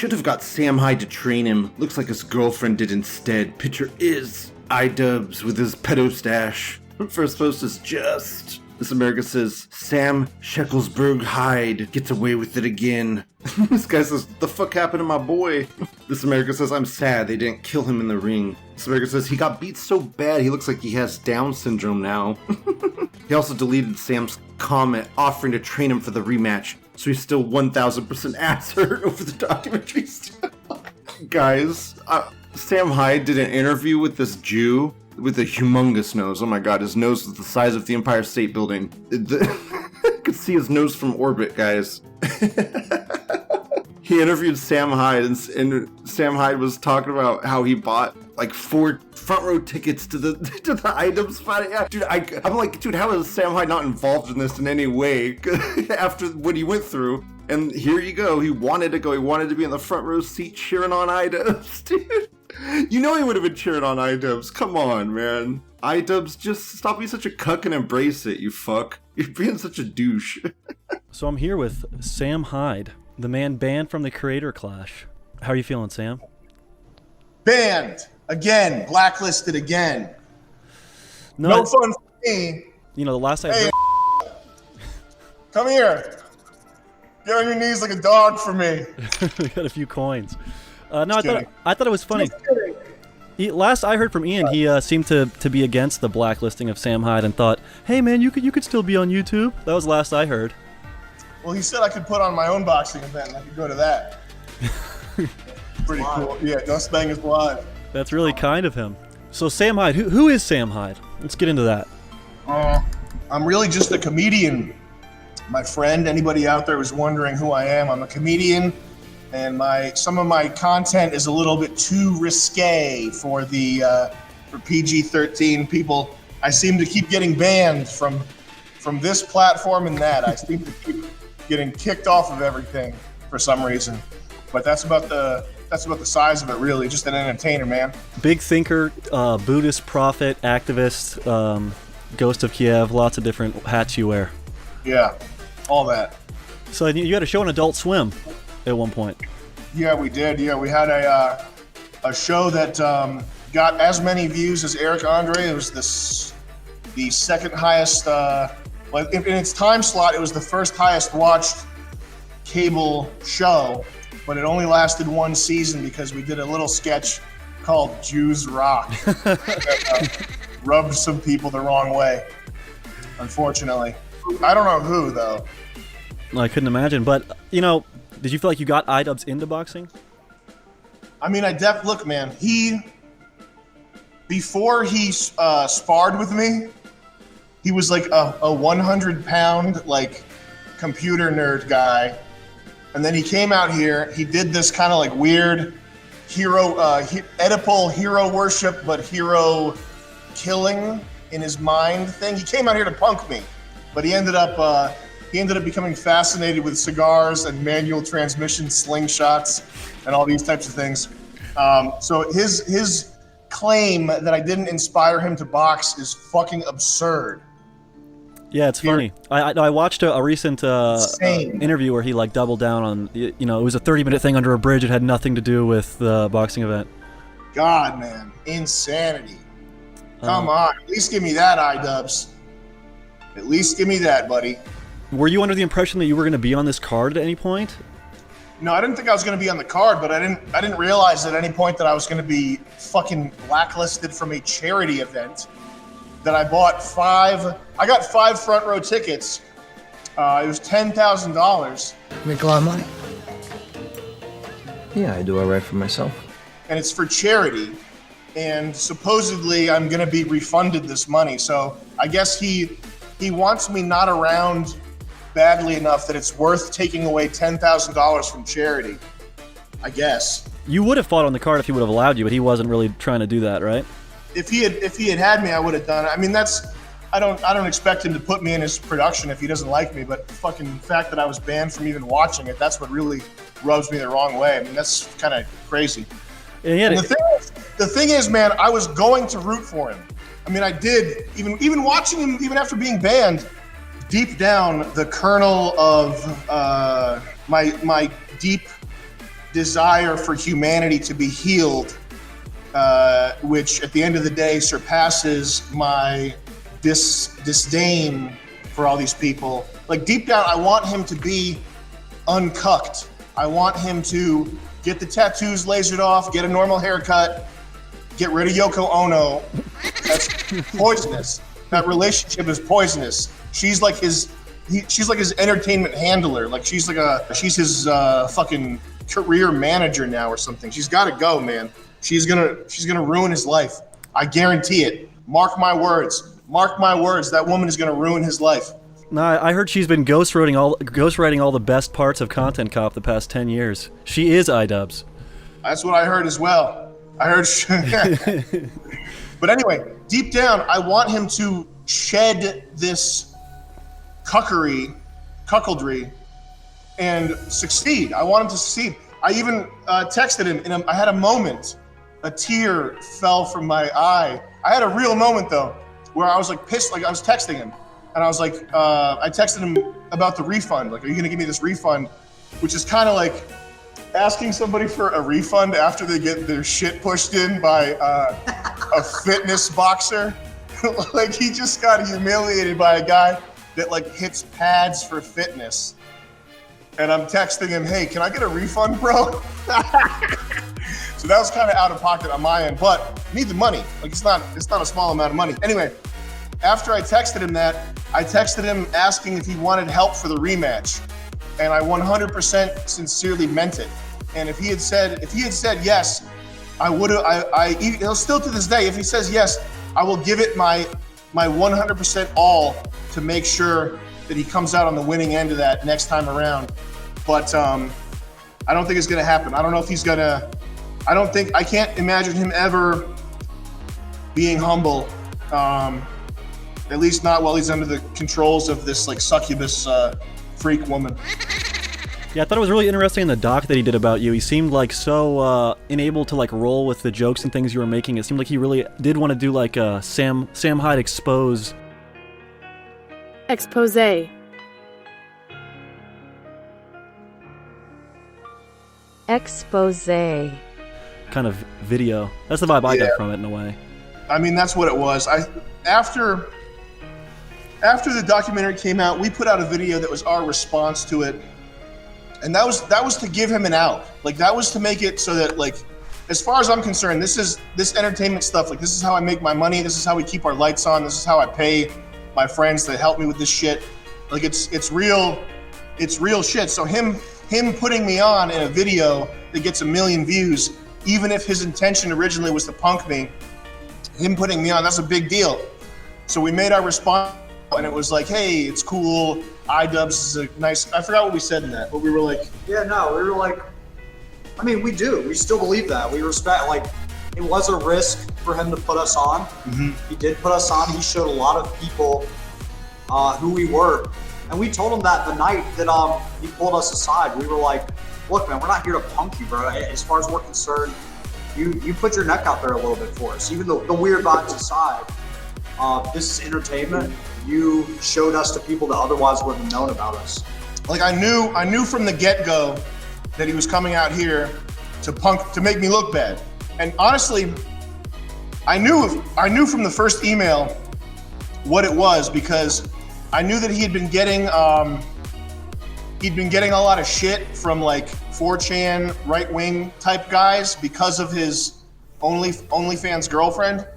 should have got Sam Hyde to train him. Looks like his girlfriend did instead. Picture is Idubbz with his pedo stash. First post is just... This America says, Sam Shacklesburg Hyde gets away with it again. This guy says, what the fuck happened to my boy? This America says, I'm sad they didn't kill him in the ring. This America says, he got beat so bad he looks like he has Down syndrome now. He also deleted Sam's comment offering to train him for the rematch, so he's still 1000% ass hurt over the documentary stuff. Guys, Sam Hyde did an interview with this Jew with a humongous nose. Oh my god, his nose was the size of the Empire State Building. I could see his nose from orbit, guys. He interviewed Sam Hyde, and Sam Hyde was talking about how he bought like 4 front row tickets to the Idubbz fight. Yeah, dude, I'm like, dude, how is Sam Hyde not involved in this in any way after what he went through? And here you go. He wanted to go. He wanted to be in the front row seat cheering on Idubbz, dude. You know he would have been cheering on Idubbz. Come on, man. Idubbz, just stop being such a cuck and embrace it, you fuck. You're being such a douche. So I'm here with Sam Hyde, the man banned from the Creator Clash. How are you feeling, Sam? Banned. Again. Blacklisted again. No fun for me. You know, the last I heard... Come here. Get on your knees like a dog for me. We got a few coins. No, I thought it was funny. Last I heard from Ian, he seemed to be against the blacklisting of Sam Hyde and thought, hey man, you could still be on YouTube. That was last I heard. Well, he said I could put on my own boxing event and I could go to that. Pretty cool. Yeah, Dust Bang is live. That's really kind of him. So Sam Hyde, who is Sam Hyde? Let's get into that. I'm really just a comedian, my friend. Anybody out there who's wondering who I am, I'm a comedian. And some of my content is a little bit too risque for for PG-13 people. I seem to keep getting banned from this platform and that. I seem to keep getting kicked off of everything for some reason. But that's about the size of it, really. Just an entertainer, man. Big thinker, Buddhist prophet, activist, Ghost of Kiev. Lots of different hats you wear. Yeah, all that. So you had a show on Adult Swim at one point. Yeah, we did. Yeah, we had a show that got as many views as Eric Andre. It was the second highest, in its time slot, it was the first highest watched cable show, but it only lasted one season because we did a little sketch called Jews Rock. That, rubbed some people the wrong way, unfortunately. I don't know who, though. I couldn't imagine, but, you know, did you feel like you got Idubbz into boxing? I mean, look, man, before he sparred with me, he was like a 100-pound, like, computer nerd guy. And then he came out here, he did this kind of like weird Oedipal hero worship, but hero killing in his mind thing. He came out here to punk me, but he ended up becoming fascinated with cigars and manual transmission slingshots and all these types of things. So his claim that I didn't inspire him to box is fucking absurd. Yeah, it's funny. I watched a recent interview where he like doubled down on, you know, it was a 30-minute thing under a bridge. It had nothing to do with the boxing event. God, man, insanity. Come on, at least give me that, Idubbz. At least give me that, buddy. Were you under the impression that you were going to be on this card at any point? No, I didn't think I was going to be on the card, but I didn't realize at any point that I was going to be fucking blacklisted from a charity event. That I got 5 front row tickets. It was $10,000. Make a lot of money. Yeah, I do all right for myself. And it's for charity. And supposedly I'm going to be refunded this money. So I guess he wants me not around badly enough that it's worth taking away $10,000 from charity, I guess. You would have fought on the card if he would have allowed you, but he wasn't really trying to do that, right? If he had me, I would have done it. I mean, I don't expect him to put me in his production if he doesn't like me, but the fucking fact that I was banned from even watching it, that's what really rubs me the wrong way. I mean, that's kind of crazy. And the thing is, man, I was going to root for him. I mean, I did, even watching him, even after being banned, deep down, the kernel of my deep desire for humanity to be healed, which at the end of the day surpasses my disdain for all these people. Like deep down, I want him to be uncucked. I want him to get the tattoos lasered off, get a normal haircut, get rid of Yoko Ono. That's poisonous. That relationship is poisonous. She's like his entertainment handler. Like she's his fucking career manager now or something. She's got to go, man. She's gonna ruin his life. I guarantee it. Mark my words. Mark my words. That woman is gonna ruin his life. No, I heard she's been ghostwriting all the best parts of Content Cop the past 10 years. She is Idubbz. That's what I heard as well. I heard. But anyway, deep down, I want him to shed this cuckoldry, and succeed. I want him to succeed. I even texted him, and I had a moment. A tear fell from my eye. I had a real moment though, where I was like pissed. Like I was texting him, and I was like, I texted him about the refund. Like, are you gonna give me this refund? Which is kind of like asking somebody for a refund after they get their shit pushed in by a fitness boxer. Like he just got humiliated by a guy that like hits pads for fitness. And I'm texting him, hey, can I get a refund, bro? So that was kind of out of pocket on my end, but I need the money. Like it's not a small amount of money. Anyway, after I texted him that, I texted him asking if he wanted help for the rematch. And I 100% sincerely meant it. And if he had said yes, I would have, he'll still to this day, if he says yes, I will give it my 100% all to make sure that he comes out on the winning end of that next time around. But I don't think it's gonna happen. I don't know if he's gonna, I can't imagine him ever being humble. At least not while he's under the controls of this like succubus freak woman. Yeah, I thought it was really interesting in the doc that he did about you. He seemed like so unable to like roll with the jokes and things you were making. It seemed like he really did want to do like a Sam Hyde expose. Expose. Expose. Kind of video. That's the vibe I got from it in a way. I mean, that's what it was. After the documentary came out, we put out a video that was our response to it. And that was to give him an out. Like that was to make it so that like, as far as I'm concerned, this entertainment stuff, like this is how I make my money. This is how we keep our lights on. This is how I pay my friends to help me with this shit. Like it's real shit. So him putting me on in a video that gets 1 million views, even if his intention originally was to punk me, him putting me on, that's a big deal. So we made our response and it was like, hey, it's cool. Idubbz is a nice, I forgot what we said in that, but we were like. Yeah, no, we were like, I mean, we do. We still believe that. We respect, like, it was a risk for him to put us on. Mm-hmm. He did put us on. He showed a lot of people who we were. And we told him that the night that he pulled us aside, we were like, look, man, we're not here to punk you, bro. As far as we're concerned, you put your neck out there a little bit for us. Even the weird vibes aside, this is entertainment. You showed us to people that otherwise wouldn't have known about us. Like I knew from the get-go that he was coming out here to make me look bad. And honestly, I knew from the first email what it was, because I knew that he had been getting a lot of shit from like 4chan right-wing type guys because of his OnlyFans girlfriend.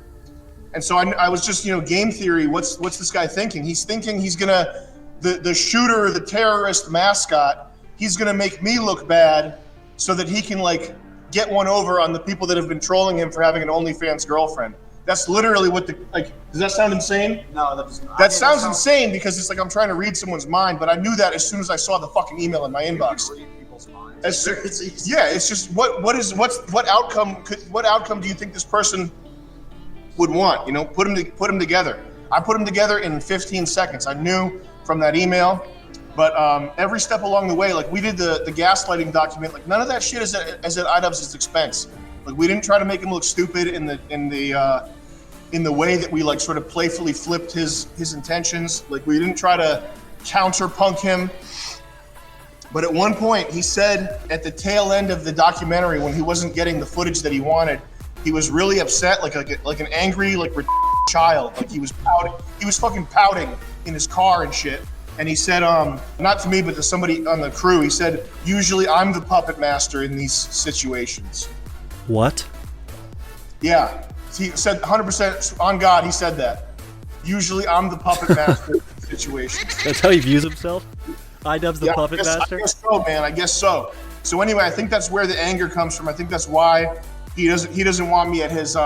And so I was just, game theory, what's this guy thinking? He's thinking he's gonna, the shooter, the terrorist mascot, he's gonna make me look bad so that he can like get one over on the people that have been trolling him for having an OnlyFans girlfriend. That's literally what does that sound insane? No, that doesn't. That sounds insane because it's like I'm trying to read someone's mind, but I knew that as soon as I saw the fucking email in my inbox. You can read people's minds. It's easy. Yeah, it's just what outcome do you think this person would want? Put them together. I put them together in 15 seconds. I knew from that email, but every step along the way, like we did the gaslighting document, like none of that shit is at Idubbz' expense. Like we didn't try to make him look stupid in the way that we like sort of playfully flipped his intentions. Like we didn't try to counterpunk him. But at one point, he said at the tail end of the documentary, when he wasn't getting the footage that he wanted, he was really upset, like an angry, like child. Like he was pouting. He was fucking pouting in his car and shit. And he said, not to me, but to somebody on the crew, he said, usually I'm the puppet master in these situations. What? Yeah. He said 100% on God, he said that. Usually I'm the puppet master in these situations. That's how he views himself? Idubbz the puppet master? I guess so, man. I guess so. So anyway, I think that's where the anger comes from. I think that's why he doesn't want me at his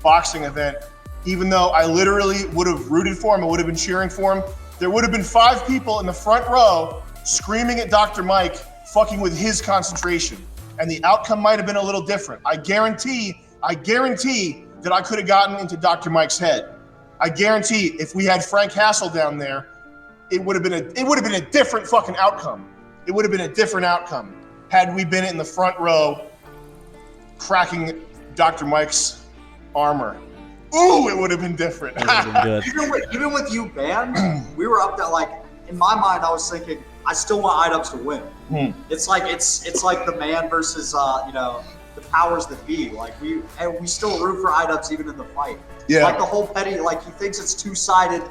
boxing event, even though I literally would have rooted for him. I would have been cheering for him. There would have been 5 people in the front row screaming at Dr. Mike, fucking with his concentration. And the outcome might have been a little different. I guarantee that I could have gotten into Dr. Mike's head. I guarantee if we had Frank Hassel down there, it would have been a different fucking outcome. It would have been a different outcome had we been in the front row cracking Dr. Mike's armor. Ooh, it would have been different. Even with you banned, we were up there. Like in my mind, I was thinking, I still want Idubbz to win. It's like the man versus the powers that be. Like we still root for Idubbz even in the fight. Yeah. Like the whole petty, like he thinks it's two-sided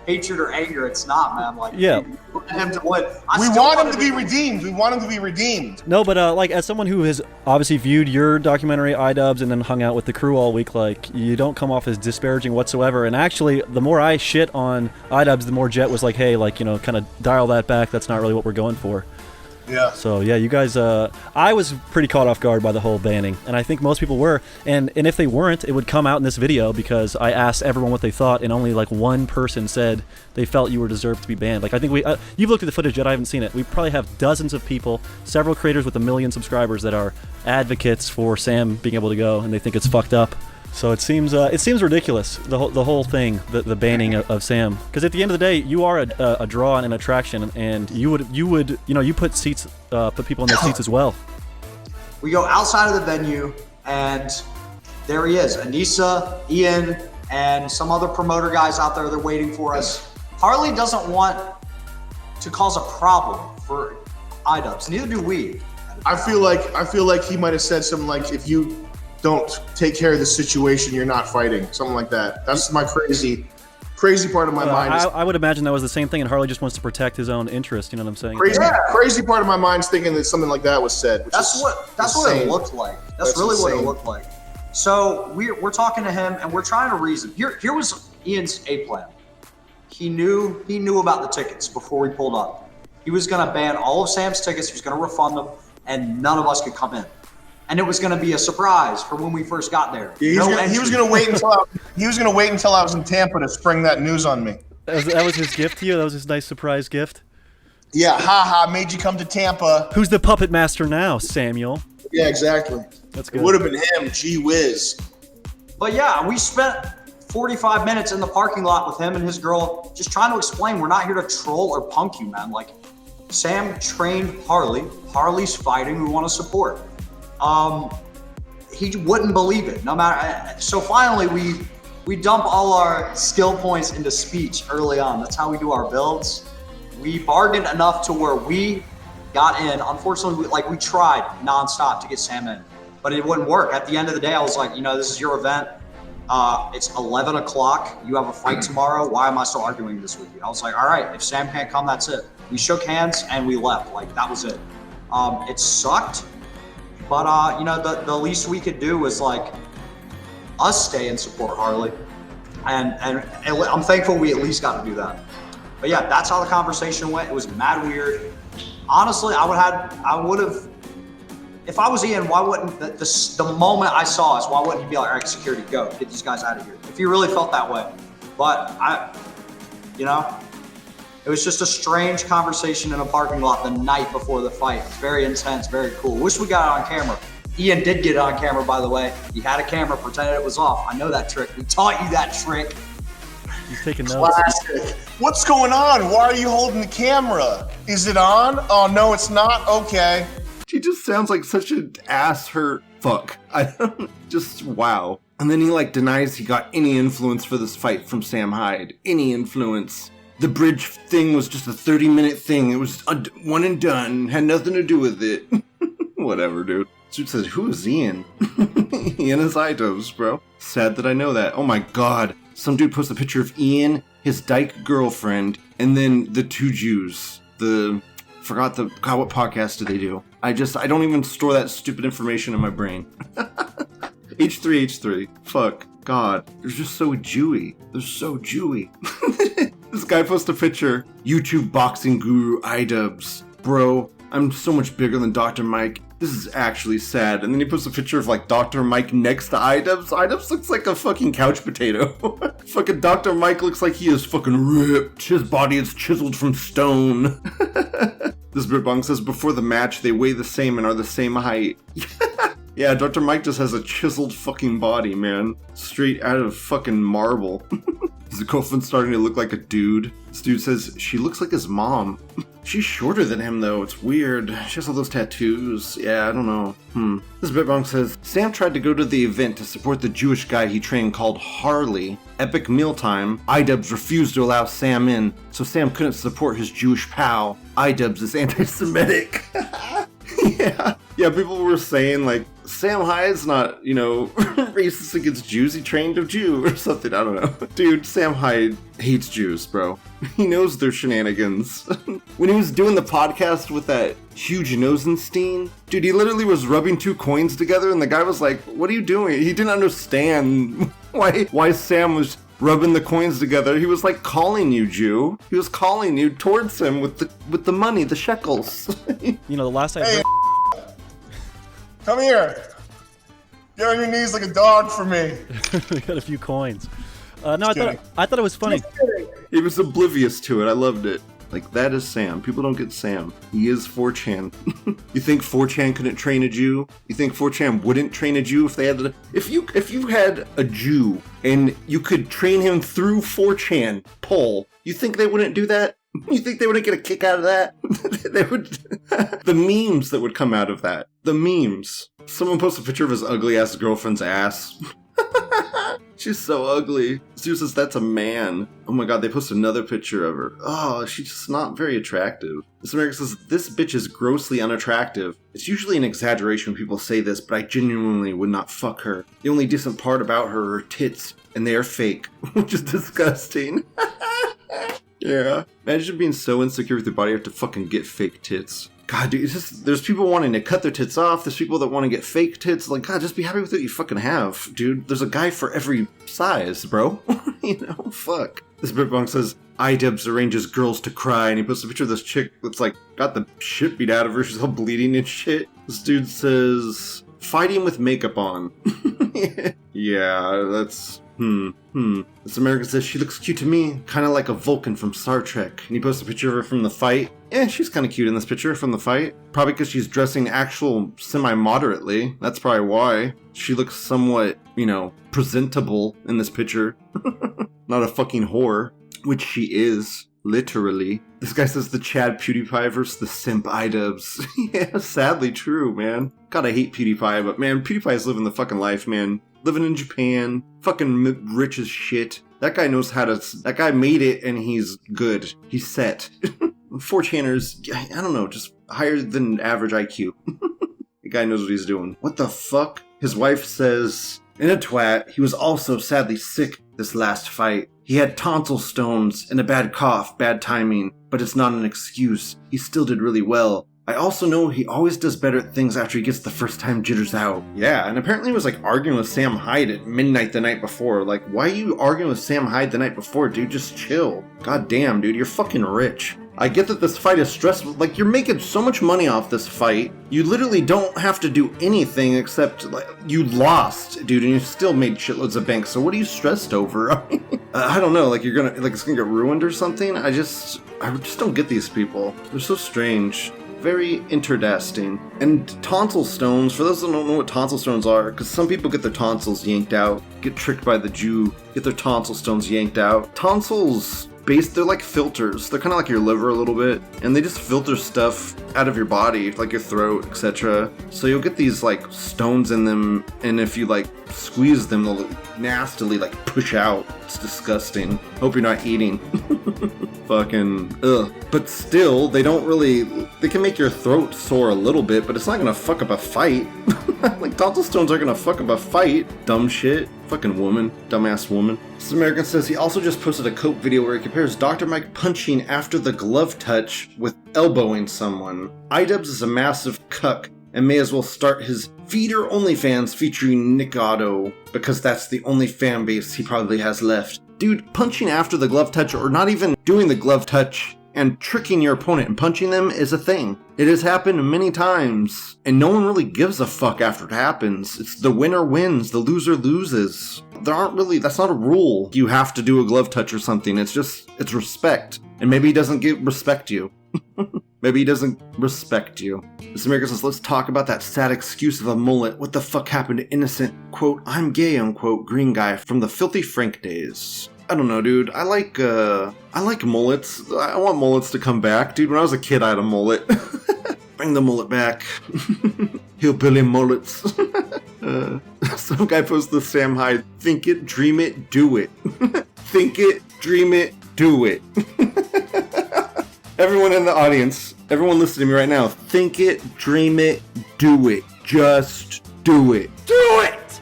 hatred or anger. It's not, man. Like yeah, we want him to win. We want him to be redeemed. We want him to be redeemed. No, but like as someone who has obviously viewed your documentary Idubbz and then hung out with the crew all week, like you don't come off as disparaging whatsoever. And actually, the more I shit on Idubbz, the more Jet was like, hey, like kind of dial that back. That's not really what we're going for. Yeah. So yeah, you guys. I was pretty caught off guard by the whole banning, and I think most people were. And if they weren't, it would come out in this video because I asked everyone what they thought, and only like one person said they felt you were deserved to be banned. Like I think you've looked at the footage yet. I haven't seen it. We probably have dozens of people, several creators with 1 million subscribers that are advocates for Sam being able to go, and they think it's fucked up. So it seems ridiculous, the whole thing, the banning of Sam, because at the end of the day, you are a draw and an attraction, and you put people in their seats as well. We go outside of the venue, and there he is, Anissa, Ian, and some other promoter guys out there. They're waiting for us. Harley doesn't want to cause a problem for Idubbz. Neither do we. I feel like he might have said something like, if you don't take care of the situation, you're not fighting. Something like that. That's my crazy part of my mind. I would imagine that was the same thing, and Harley just wants to protect his own interest. You know what I'm saying? Crazy part of my mind's thinking that something like that was said. That's what it looked like. That's really insane. What it looked like. So we're talking to him, and we're trying to reason. Here was Ian's A plan. He knew about the tickets before we pulled up. He was going to ban all of Sam's tickets. He was going to refund them, and none of us could come in. And it was going to be a surprise for when we first got there. Yeah, he was going to wait until I was in Tampa to spring that news on me. That was his gift to you? That was his nice surprise gift? Yeah, haha, made you come to Tampa. Who's the puppet master now, Samuel? Yeah, exactly. That's good. It would have been him, gee whiz. But yeah, we spent 45 minutes in the parking lot with him and his girl just trying to explain we're not here to troll or punk you, man. Like, Sam trained Harley. Harley's fighting. We want to support. He wouldn't believe it. No matter. So finally, we dump all our skill points into speech early on. That's how we do our builds. We bargained enough to where we got in. Unfortunately, we tried nonstop to get Sam in, but it wouldn't work. At the end of the day, I was like, this is your event. It's 11 o'clock. You have a fight tomorrow. Why am I still arguing this with you? I was like, all right, if Sam can't come, that's it. We shook hands and we left. Like, that was it. It sucked. But, the least we could do was, us stay and support Harley. And I'm thankful we at least got to do that. But, yeah, that's how the conversation went. It was mad weird. Honestly, I would have, if I was Ian, why wouldn't, the moment I saw us, why wouldn't he be like, all right, security, go, get these guys out of here? If he really felt that way. But, it was just a strange conversation in a parking lot the night before the fight. Very intense, very cool. Wish we got it on camera. Ian did get it on camera, by the way. He had a camera, pretended it was off. I know that trick. We taught you that trick. He's taking notes. Classic. What's going on? Why are you holding the camera? Is it on? Oh, no, it's not? Okay. She just sounds like such an ass hurt fuck. Wow. And then he denies he got any influence for this fight from Sam Hyde. Any influence. the bridge thing was just a 30-minute thing. It was one and done. Had nothing to do with it. Whatever, dude. Dude said, who is Ian? Ian is Idubbz, bro. Sad that I know that. Oh my god. Some dude posted a picture of Ian, his dyke girlfriend, and then the two Jews. God, what podcast did they do? I don't even store that stupid information in my brain. H3. Fuck. God. They're just so Jewy. They're so Jewy. This guy posted a picture. YouTube boxing guru Idubbz. Bro, I'm so much bigger than Dr. Mike. This is actually sad. And then he posts a picture of like Dr. Mike next to Idubbz. Idubbz looks like a fucking couch potato. Fucking Dr. Mike looks like he is fucking ripped. His body is chiseled from stone. This Bitbong says before the match they weigh the same and are the same height. Yeah, Dr. Mike just has a chiseled fucking body, man. Straight out of fucking marble. His girlfriend starting to look like a dude. This dude says she looks like his mom. She's shorter than him though, it's weird. She has all those tattoos. Yeah, I don't know. This Bitbong says, Sam tried to go to the event to support the Jewish guy he trained called Harley. Epic mealtime. Idubbz refused to allow Sam in, so Sam couldn't support his Jewish pal. Idubbz is anti-Semitic. Yeah, people were saying like, Sam Hyde's not, racist against Jews, he trained a Jew or something, I don't know. Dude, Sam Hyde hates Jews, bro. He knows their shenanigans. When he was doing the podcast with that huge Nosenstein, dude, he literally was rubbing two coins together and the guy was like, what are you doing? He didn't understand why Sam was rubbing the coins together. He was like calling you Jew. He was calling you towards him with the money, the shekels. The last I heard... Come here. Get on your knees like a dog for me. We got a few coins. I thought it was funny. He was oblivious to it. I loved it. Like, that is Sam. People don't get Sam. He is 4chan. You think 4chan couldn't train a Jew? You think 4chan wouldn't train a Jew if they had to? If you had a Jew and you could train him through 4chan poll, you think they wouldn't do that? You think they wouldn't get a kick out of that? They would. The memes that would come out of that. The memes. Someone posted a picture of his ugly ass girlfriend's ass. She's so ugly. Stu says that's a man. Oh my god, they posted another picture of her. Oh, she's just not very attractive. This American says, this bitch is grossly unattractive. It's usually an exaggeration when people say this, but I genuinely would not fuck her. The only decent part about her are her tits, and they are fake, which is disgusting. Yeah. Imagine being so insecure with your body you have to fucking get fake tits. God, dude, there's people wanting to cut their tits off. There's people that want to get fake tits. Like, God, just be happy with what you fucking have, dude. There's a guy for every size, bro. Fuck. This Bitbong says, Idubbz arranges girls to cry, and he puts a picture of this chick that's like, got the shit beat out of her. She's all bleeding and shit. This dude says, fighting with makeup on. Yeah, that's... This American says, she looks cute to me, kind of like a Vulcan from Star Trek. And he posts a picture of her from the fight. Yeah, she's kind of cute in this picture from the fight. Probably because she's dressing semi-moderately. That's probably why. She looks somewhat, presentable in this picture. Not a fucking whore. Which she is. Literally. This guy says the Chad PewDiePie versus the simp Idubbz. Yeah, sadly true, man. God, I hate PewDiePie, but man, PewDiePie's living the fucking life, man. Living in Japan, fucking rich as shit. That guy knows how to... That guy made it, and he's good. He's set. 4chaners, I don't know, just higher than average IQ. The guy knows what he's doing. What the fuck? His wife says, in a twat, he was also sadly sick this last fight. He had tonsil stones and a bad cough, bad timing, but it's not an excuse. He still did really well. I also know he always does better at things after he gets the first time jitters out. Yeah, and apparently he was like arguing with Sam Hyde at midnight the night before. Like, why are you arguing with Sam Hyde the night before, dude? Just chill. God damn, dude, you're fucking rich. I get that this fight is stressful. Like, you're making so much money off this fight. You literally don't have to do anything except, like, you lost, dude, and you still made shitloads of bank. So what are you stressed over? I don't know, like, it's gonna get ruined or something? I just don't get these people. They're so strange. Very interdesting. And tonsil stones, for those that don't know what tonsil stones are, because some people get their tonsils yanked out, get tricked by the Jew, get their tonsil stones yanked out. Tonsils they're like filters. They're kind of like your liver a little bit, and they just filter stuff out of your body, like your throat, etc. So you'll get these like stones in them, and if you like squeeze them, they'll nastily like push out. It's disgusting. Hope you're not eating. Fucking ugh. But still, they can make your throat sore a little bit, but it's not gonna fuck up a fight. Like, tonsil stones are gonna fuck up a fight. Dumb shit. Fucking woman. Dumbass woman. This American says he also just posted a Cope video where he compares Dr. Mike punching after the glove touch with elbowing someone. Idubbz is a massive cuck and may as well start his feeder OnlyFans featuring Nick Otto, because that's the only fan base he probably has left. Dude, punching after the glove touch, or not even doing the glove touch, and tricking your opponent and punching them is a thing. It has happened many times, and no one really gives a fuck after it happens. It's the winner wins, the loser loses. That's not a rule. You have to do a glove touch or something. It's respect. And maybe he doesn't respect you. Maybe he doesn't respect you. This American says, let's talk about that sad excuse of a mullet. What the fuck happened to innocent, quote, I'm gay, unquote, green guy from the Filthy Frank days? I don't know, dude. I like mullets. I want mullets to come back. Dude, when I was a kid, I had a mullet. Bring the mullet back. Hillbilly mullets. Some guy posted the Sam Hyde, think it, dream it, do it. Think it, dream it, do it. Everyone in the audience, everyone listening to me right now, think it, dream it, do it. Just do it. Do it!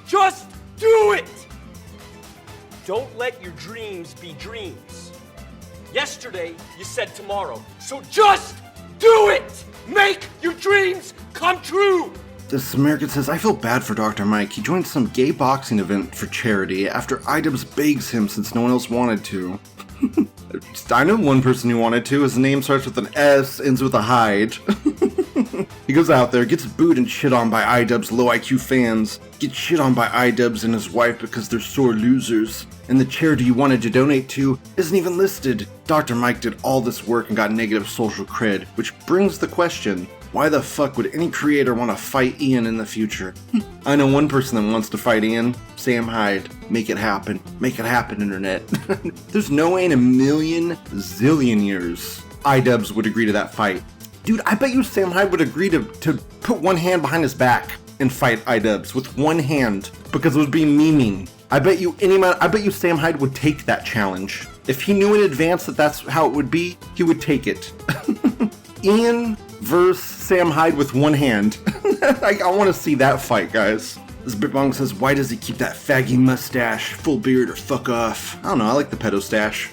Just do it! Don't let your dreams be dreams. Yesterday, you said tomorrow. So just do it! Make your dreams come true! This American says, I feel bad for Dr. Mike. He joined some gay boxing event for charity after Idubbz begs him since no one else wanted to. I know one person who wanted to. His name starts with an S, ends with a Hyde. He goes out there, gets booed and shit on by Idubbz low IQ fans, gets shit on by Idubbz and his wife because they're sore losers, and the charity you wanted to donate to isn't even listed. Dr. Mike did all this work and got negative social cred, which brings the question, why the fuck would any creator want to fight Ian in the future? I know one person that wants to fight Ian, Sam Hyde. Make it happen. Make it happen, internet. There's no way in a million zillion years Idubbz would agree to that fight. Dude, I bet you Sam Hyde would agree to put one hand behind his back and fight Idubbz with one hand because it would be memeing. I bet you Sam Hyde would take that challenge. If he knew in advance that that's how it would be, he would take it. Ian versus Sam Hyde with one hand. I want to see that fight, guys. This Bitbong says, why does he keep that faggy mustache, full beard, or fuck off? I don't know, I like the pedo stash.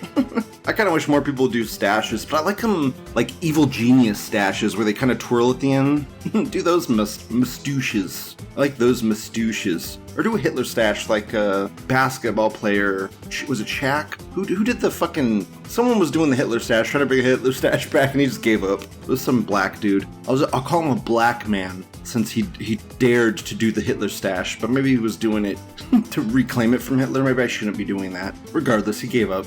I kind of wish more people would do stashes, but I like them like evil genius stashes where they kind of twirl at the end. Do those moustaches. I like those moustaches. Or do a Hitler stash like a basketball player. Was it Shaq? Who did the fucking... Someone was doing the Hitler stash, trying to bring a Hitler stash back, and he just gave up. It was some black dude. I'll call him a black man, since he dared to do the Hitler stash, but maybe he was doing it to reclaim it from Hitler. Maybe I shouldn't be doing that. Regardless, he gave up.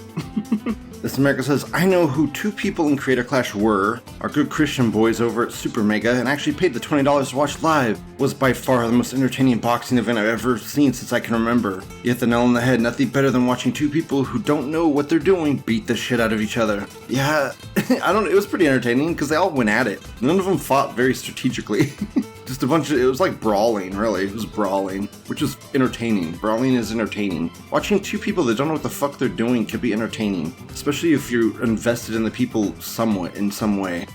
This America says, I know who two people in Creator Clash were. Our good Christian boys over at Super Mega, and actually paid the $20 to watch live. Was by far the most entertaining boxing event I've ever seen since I can remember. You hit the nail on the head. Nothing better than watching two people who don't know what they're doing beat the shit out of each other. Yeah, it was pretty entertaining because they all went at it. None of them fought very strategically. Just it was like brawling, really. It was brawling, which is entertaining. Brawling is entertaining. Watching two people that don't know what the fuck they're doing can be entertaining, especially if you're invested in the people somewhat, in some way.